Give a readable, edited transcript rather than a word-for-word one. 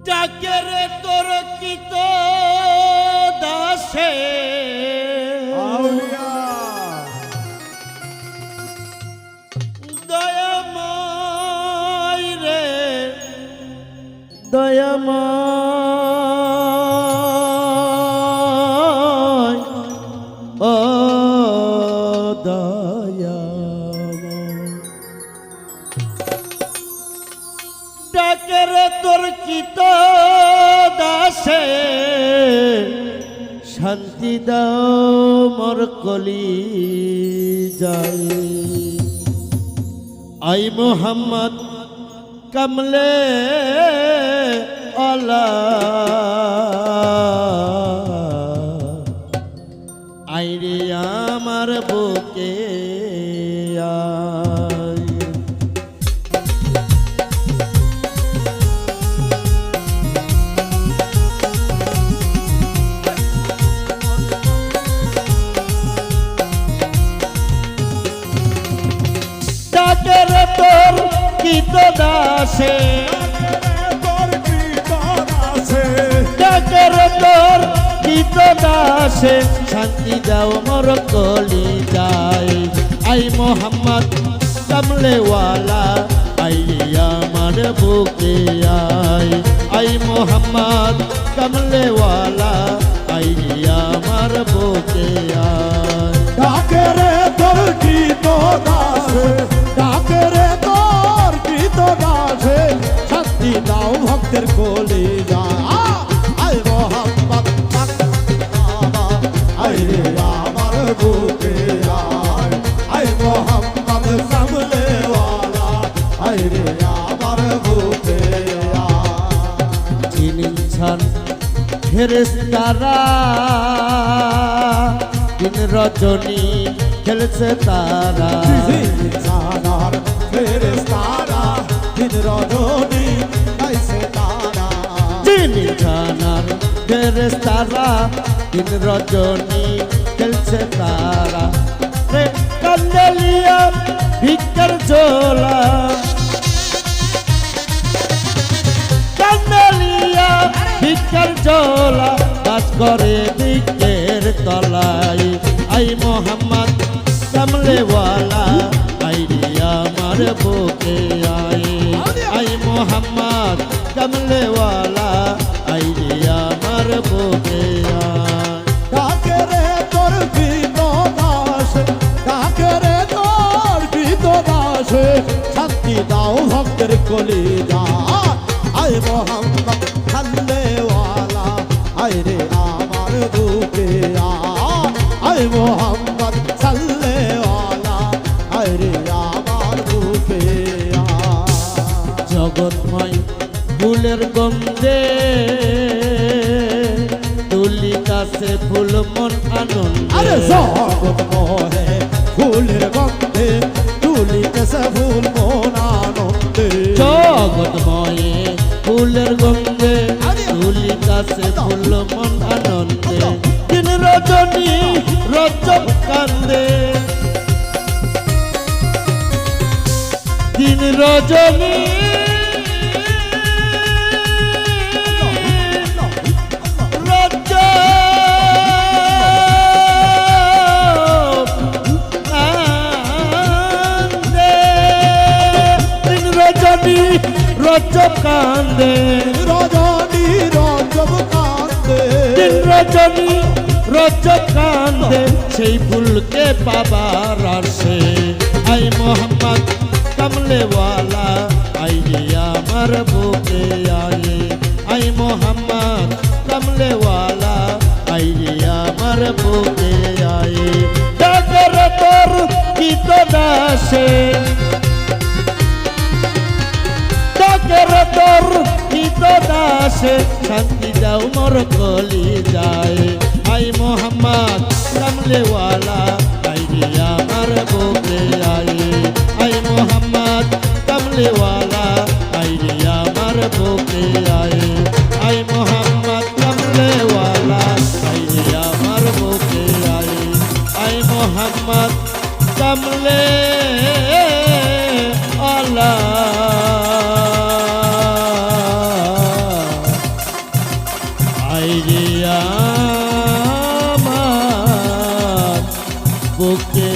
ডাকেরে তোর কিত দাসে দয়াময় রে দয়াময় ও দয়াময় ডাকেরে তোর কিত দাসে শান্তি দাও মোর কলি যাই আই মোহাম্মদ কামলে আলা আইরে আমার বুকে আয় ডাকের তোর কিত দাসে ডাকের তোর কিত দাসে শান্তি দাও মোর কলি যায় আই মোহাম্মদ কামলেওয়ালা আই আমার বুকে আয় আই মোহাম্মদ কামলেওয়ালা আই আমার বুকে আয় ডাকেরে তোর কৃত দাসে ডাকেরে তোর কৃত দাসে শান্তি দাও ভক্তের কোলে যা আয় মোহাম্মদ বাবা আয় রে আমার বুকে আয় আয় মোহাম্মদ সামলেওয়ালা আয় রে আমার বুকে আয় চিনিছান ফেরেশতারা দিন রজনী খেলছে তারা জানার ফেরেশতারা দিন রজনী গাইছে তারা চিনিছানার ফেরেশতারা দিন রজনী খেলছে তারা রে কান্দেলিয়া ভিক্ষার ঝোলা কান্দেলিয়া ভিক্ষার ঝোলা বাস করে ভিক্ষের তলায় আই মোহাম্মদ কামলেওয়ালা আই রে আমার বুকে আয় আই মোহাম্মদ কামলেওয়ালা আই রে আমার বুকে আয় ডাকেরে তোর কৃত দাসে ডাকেরে তোর কৃত দাসে শান্তি দাও ভক্তের কলি যা আয় মোহাম্মদ খাল্লেওয়ালা আয় রে আমার বুকে আয় মোহাম্মদ সাল্লেওয়ালা আয় রে আমার বুকে জগৎময় ফুলের গন্ধে তুলিতাছে ফুল মন আরে আনন্দে জগৎ মোহে ফুলের গন্ধে তুলিতেছে ফুল মন আনন্দে জগৎময়ে ফুলের গন্ধে তুলিতাছে ফুল মন আনন্দে দিন রজনী রজব কান্দে দিন রজনী রজব কান্দে রজনী রজব কান্দে দিন রজনী রজব কান্দে সেই ফুলকে পাবার আসে আই মোহাম্মদ কামলেওয়ালা আই রে আমার বুকে আয় আই মোহাম্মদ কামলেওয়ালা আই রে আমার বুকে আয় ডাকের তোর কিত দাসে ডাকের তোর কিত দাসে শান্তি দাও মোর কলি যায় আই মোহাম্মদ কামলেওয়ালা আই রে আমার বুকে আয় আই মোহাম্মদ কামলেওয়ালা আই রে আমার বুকে আয় আই মোহাম্মদ কামলেওয়ালা আই রে আমার বুকে আয় আই মোহাম্মদ কামলে আলা আইরে আমার বুকে